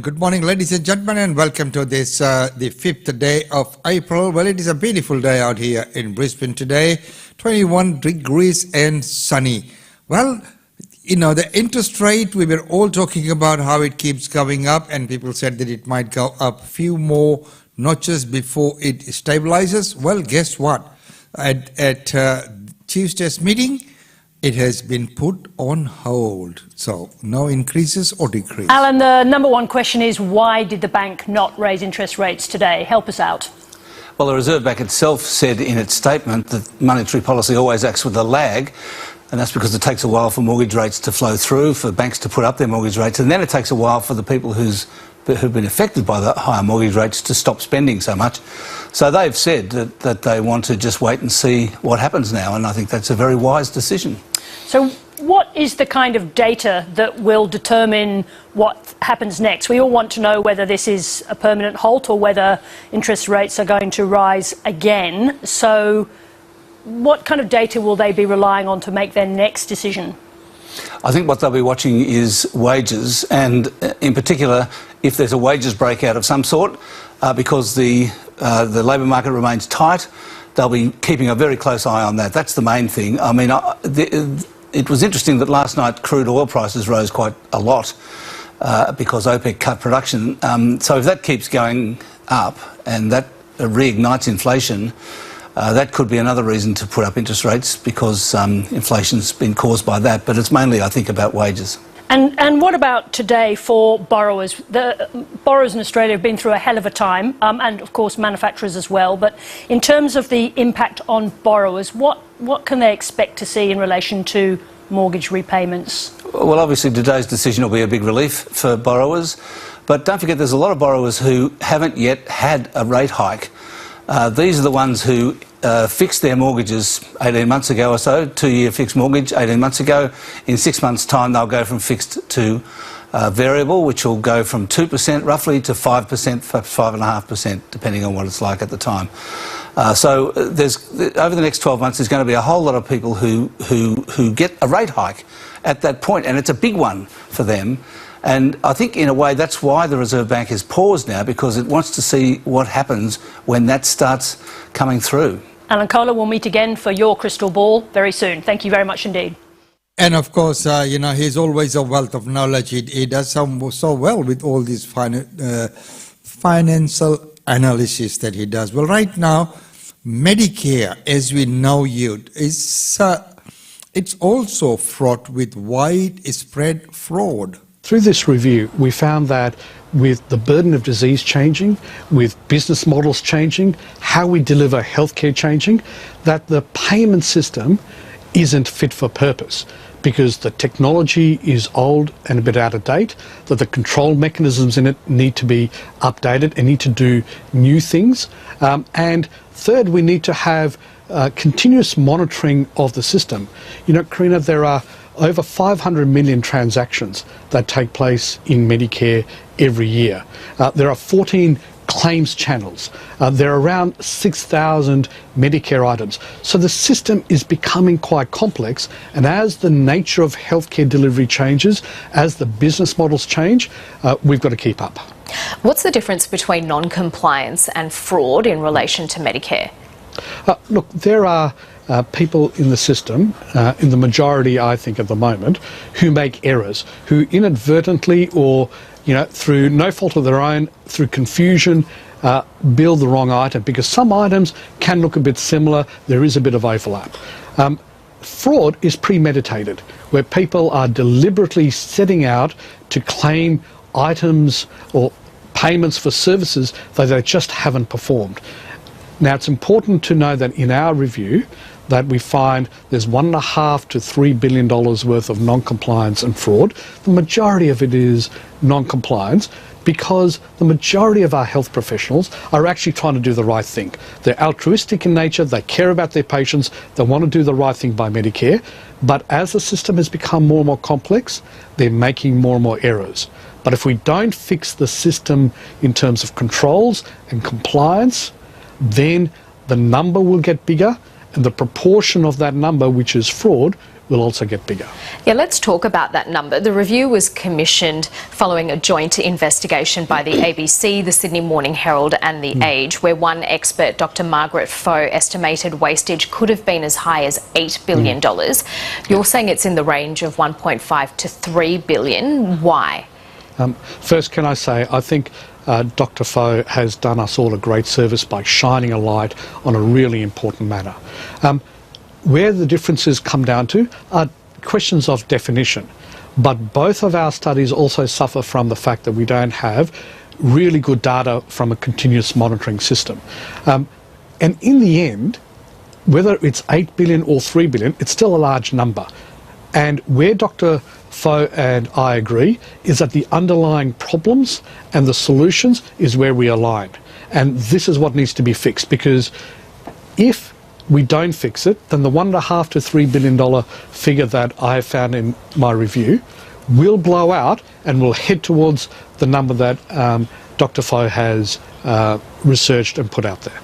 Good morning, ladies and gentlemen, and welcome to this, the 5th day of April. Well, it is a beautiful day out here in Brisbane today, 21 degrees and sunny. Well, you know, the interest rate, we were all talking about how it keeps going up, and people said that it might go up a few more notches before it stabilizes. Well, guess what? At Tuesday's meeting, it has been put on hold. So no increases or decreases. Alan, the number one question is, why did the bank not raise interest rates today? Help us out. Well, the Reserve Bank itself said in its statement that monetary policy always acts with a lag, and that's because it takes a while for mortgage rates to flow through, for banks to put up their mortgage rates, and then it takes a while for the people who've been affected by the higher mortgage rates to stop spending so much. So they've said that they want to just wait and see what happens now, and I think that's a very wise decision. So what is the kind of data that will determine what happens next? We all want to know whether this is a permanent halt or whether interest rates are going to rise again. So what kind of data will they be relying on to make their next decision? I think what they'll be watching is wages, and in particular, if there's a wages breakout of some sort, because the labour market remains tight, they'll be keeping a very close eye on that. That's the main thing. I mean, it was interesting that last night crude oil prices rose quite a lot because OPEC cut production. So if that keeps going up and that reignites inflation, that could be another reason to put up interest rates, because inflation's been caused by that. But it's mainly, I think, about wages. And what about today for borrowers? The borrowers in Australia have been through a hell of a time, and of course manufacturers as well. But in terms of the impact on borrowers, what can they expect to see in relation to mortgage repayments? Well, obviously today's decision will be a big relief for borrowers. But don't forget, there's a lot of borrowers who haven't yet had a rate hike. These are the ones who fixed their mortgages 18 months ago or so, 2-year fixed mortgage 18 months ago. In 6 months' time, they'll go from fixed to variable, which will go from 2% roughly to 5%, 5.5%, depending on what it's like at the time. So over the next 12 months, there's going to be a whole lot of people who get a rate hike at that point, and it's a big one for them. And I think, in a way, that's why the Reserve Bank has paused now, because it wants to see what happens when that starts coming through. Alan Kohler, we'll meet again for your crystal ball very soon. Thank you very much indeed. And of course, you know, he's always a wealth of knowledge. He does so well with all these financial analysis that he does. Well, right now, Medicare, as we know it, is it's also fraught with widespread fraud. Through this review, we found that with the burden of disease changing, with business models changing, how we deliver healthcare changing, that the payment system isn't fit for purpose, because the technology is old and a bit out of date, that the control mechanisms in it need to be updated and need to do new things. And third, we need to have continuous monitoring of the system. You know, Karina, there are over 500 million transactions that take place in Medicare every year. There are 14 claims channels. There are around 6,000 Medicare items. So the system is becoming quite complex, and as the nature of healthcare delivery changes, as the business models change, we've got to keep up. What's the difference between non-compliance and fraud in relation to Medicare? Look, there are people in the system, in the majority, I think, at the moment, who make errors, who inadvertently or, you know, through no fault of their own, through confusion, bill the wrong item, because some items can look a bit similar, there is a bit of overlap. Fraud is premeditated, where people are deliberately setting out to claim items or payments for services that they just haven't performed. Now, it's important to know that in our review that we find there's $1.5 to $3 billion worth of non-compliance and fraud. The majority of it is non-compliance because the majority of our health professionals are actually trying to do the right thing. They're altruistic in nature, they care about their patients, they want to do the right thing by Medicare, but as the system has become more and more complex, they're making more and more errors. But if we don't fix the system in terms of controls and compliance, then the number will get bigger and the proportion of that number which is fraud will also get bigger. Yeah, let's talk about that number. The review was commissioned following a joint investigation by the ABC, the Sydney Morning Herald and The Age, where one expert, Dr Margaret Foe, estimated wastage could have been as high as $8 billion. You're saying it's in the range of 1.5 to 3 billion. Why? First, can I say, I think Dr Foe has done us all a great service by shining a light on a really important matter. Where the differences come down to are questions of definition, but both of our studies also suffer from the fact that we don't have really good data from a continuous monitoring system. And in the end, whether it's 8 billion or 3 billion, it's still a large number. And where Dr Foe and I agree is that the underlying problems and the solutions is where we align. And this is what needs to be fixed, because if we don't fix it, then the $1.5 to $3 billion figure that I have found in my review will blow out and will head towards the number that Dr Foe has researched and put out there.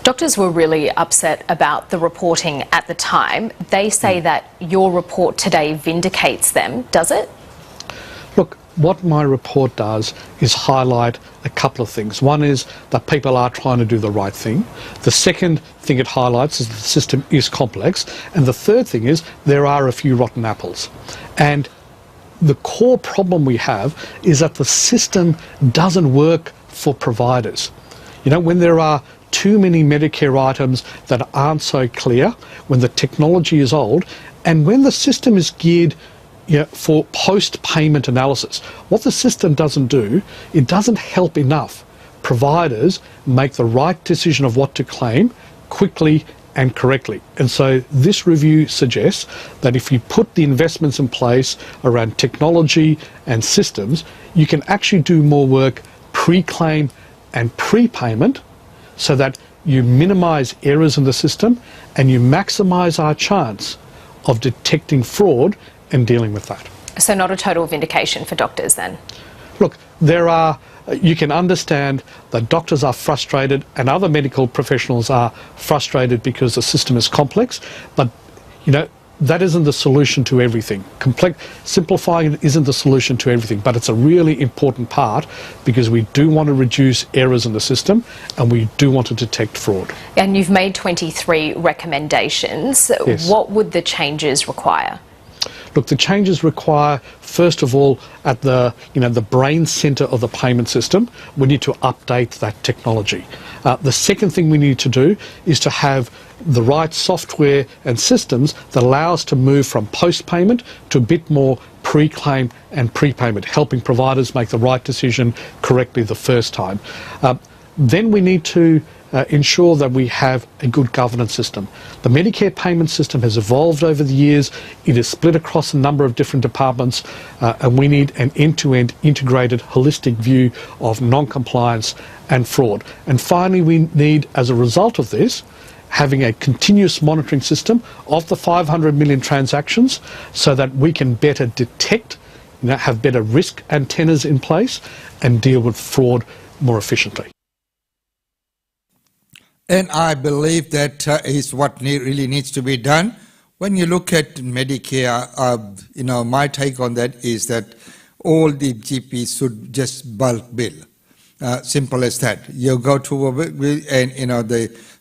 Doctors were really upset about the reporting at the time. They say that your report today vindicates them. Does it? Look, what my report does is highlight a couple of things. One is that people are trying to do the right thing. The second thing it highlights is that the system is complex. And the third thing is there are a few rotten apples. And the core problem we have is that the system doesn't work for providers. You know, when there are too many Medicare items that aren't so clear, when the technology is old, and when the system is geared for post-payment analysis. What the system doesn't do, it doesn't help enough providers make the right decision of what to claim quickly and correctly. And so this review suggests that if you put the investments in place around technology and systems, you can actually do more work pre-claim and pre-payment so that you minimise errors in the system and you maximise our chance of detecting fraud and dealing with that. So not a total vindication for doctors then? Look, you can understand that doctors are frustrated and other medical professionals are frustrated because the system is complex, but that isn't the solution to everything. Simplifying it isn't the solution to everything, but it's a really important part because we do want to reduce errors in the system and we do want to detect fraud. And you've made 23 recommendations. Yes. What would the changes require? Look, the changes require, first of all, at the brain centre of the payment system, we need to update that technology. The second thing we need to do is to have the right software and systems that allow us to move from post-payment to a bit more pre-claim and pre-payment, helping providers make the right decision correctly the first time. Then we need to ensure that we have a good governance system. The Medicare payment system has evolved over the years. It is split across a number of different departments, and we need an end-to-end integrated holistic view of non-compliance and fraud. And finally, we need, as a result of this, having a continuous monitoring system of the 500 million transactions so that we can better detect, have better risk antennas in place and deal with fraud more efficiently. And I believe that is what really needs to be done. When you look at Medicare, my take on that is that all the GPs should just bulk bill. Simple as that. You go to and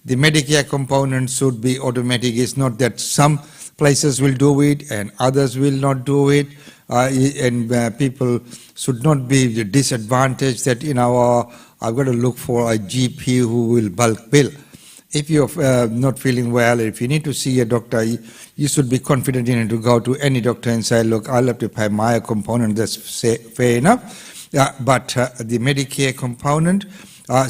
the Medicare component should be automatic. It's not that some places will do it and others will not do it. And people should not be disadvantaged that I've got to look for a GP who will bulk bill. If you're not feeling well, if you need to see a doctor, you should be confident in it to go to any doctor and say, look, I'll have to pay my component, that's fair enough. But the Medicare component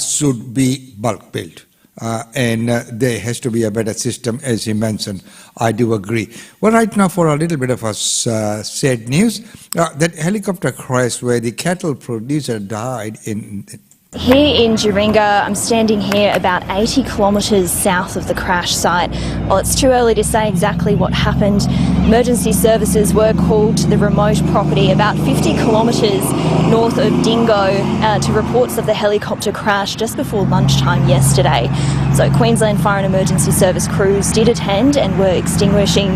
should be bulk billed. And there has to be a better system, as he mentioned. I do agree. Well, right now, for a little bit of sad news, that helicopter crash where the cattle producer died in... Here in Duringa, I'm standing here about 80 kilometres south of the crash site Well, it's too early to say exactly what happened. Emergency services were called to the remote property about 50 kilometres north of Dingo to reports of the helicopter crash just before lunchtime yesterday. So Queensland Fire and Emergency Service crews did attend and were extinguishing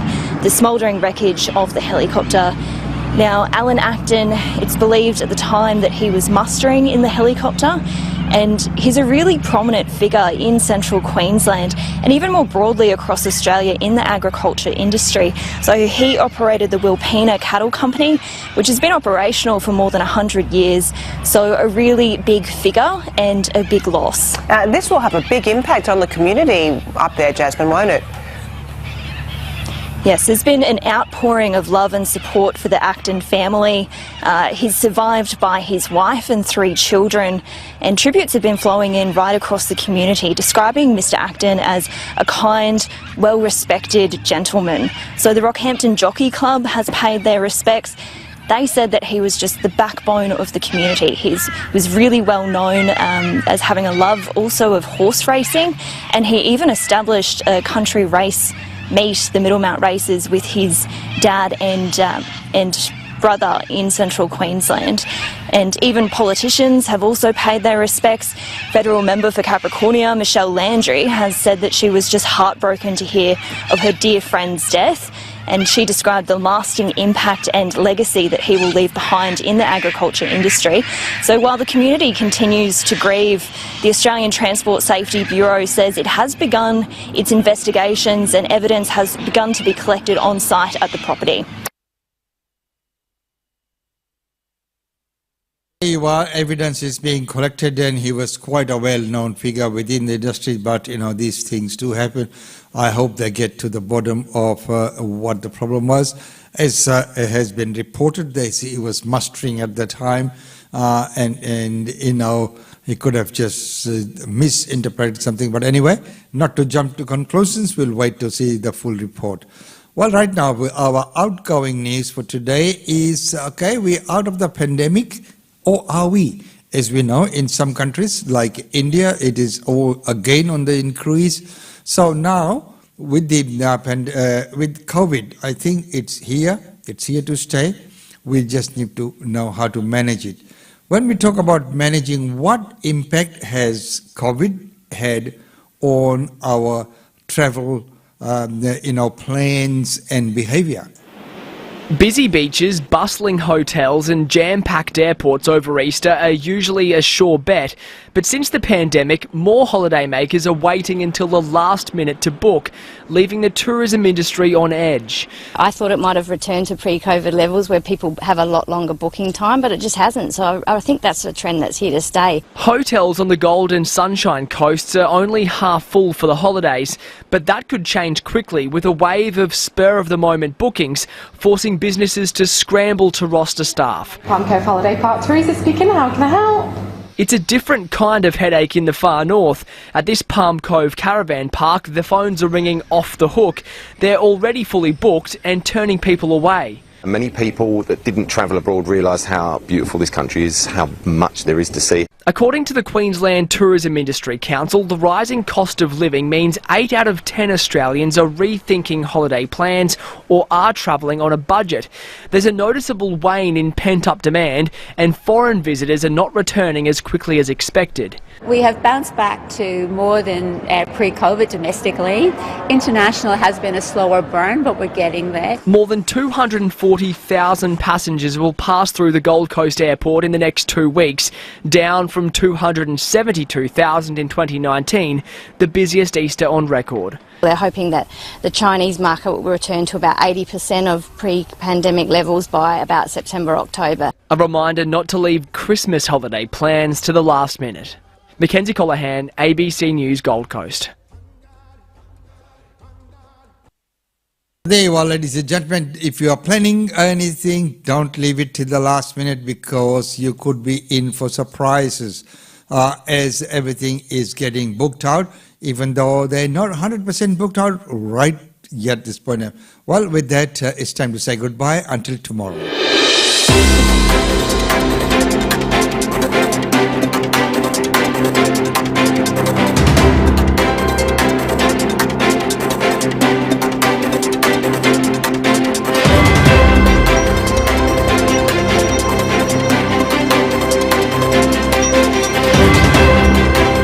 the smouldering wreckage of the helicopter. Now, Alan Acton, it's believed at the time that he was mustering in the helicopter, and he's a really prominent figure in central Queensland and even more broadly across Australia in the agriculture industry. So he operated the Wilpena Cattle Company, which has been operational for more than 100 years. So a really big figure and a big loss. This will have a big impact on the community up there, Jasmine, won't it? Yes, there's been an outpouring of love and support for the Acton family. He's survived by his wife and 3 children, and tributes have been flowing in right across the community, describing Mr Acton as a kind, well-respected gentleman. So the Rockhampton Jockey Club has paid their respects. They said that he was just the backbone of the community. He was really well known as having a love also of horse racing, and he even established a country race meet, the Middlemount races, with his dad and brother in central Queensland. And even politicians have also paid their respects. Federal member for Capricornia, Michelle Landry, has said that she was just heartbroken to hear of her dear friend's death, and she described the lasting impact and legacy that he will leave behind in the agriculture industry. So while the community continues to grieve, the Australian Transport Safety Bureau says it has begun its investigations and evidence has begun to be collected on site at the property. Evidence is being collected, and he was quite a well-known figure within the industry, but these things do happen. I hope they get to the bottom of what the problem was. As it has been reported, they say he was mustering at the time, and he could have just misinterpreted something. But anyway, not to jump to conclusions, we'll wait to see the full report. Well, right now, our outgoing news for today is, okay, we're out of the pandemic. Or are we? As we know, in some countries like India, it is all again on the increase. So now, with with COVID, I think it's here to stay. We just need to know how to manage it. When we talk about managing, what impact has COVID had on our travel, plans and behaviour? Busy beaches, bustling hotels and jam-packed airports over Easter are usually a sure bet, but since the pandemic, more holidaymakers are waiting until the last minute to book, leaving the tourism industry on edge. I thought it might have returned to pre-COVID levels where people have a lot longer booking time, but it just hasn't, so I think that's a trend that's here to stay. Hotels on the Gold and Sunshine coasts are only half full for the holidays, but that could change quickly with a wave of spur-of-the-moment bookings, forcing businesses to scramble to roster staff. Palm Cove Holiday Park, Teresa speaking, how can I help? It's a different kind of headache in the far north. At this Palm Cove caravan park, the phones are ringing off the hook. They're already fully booked and turning people away. Many people that didn't travel abroad realise how beautiful this country is, how much there is to see. According to the Queensland Tourism Industry Council, the rising cost of living means 8 out of 10 Australians are rethinking holiday plans or are travelling on a budget. There's a noticeable wane in pent-up demand, and foreign visitors are not returning as quickly as expected. We have bounced back to more than pre-COVID domestically. International has been a slower burn, but we're getting there. More than 240,000 passengers will pass through the Gold Coast Airport in the next 2 weeks, down from 272,000 in 2019, the busiest Easter on record. They're hoping that the Chinese market will return to about 80% of pre-pandemic levels by about September, October. A reminder not to leave Christmas holiday plans to the last minute. Mackenzie Colohan, ABC News, Gold Coast. There you are, ladies and gentlemen. If you are planning anything, don't leave it till the last minute, because you could be in for surprises as everything is getting booked out, even though they're not 100% booked out right yet at this point. Well, with that, it's time to say goodbye until tomorrow.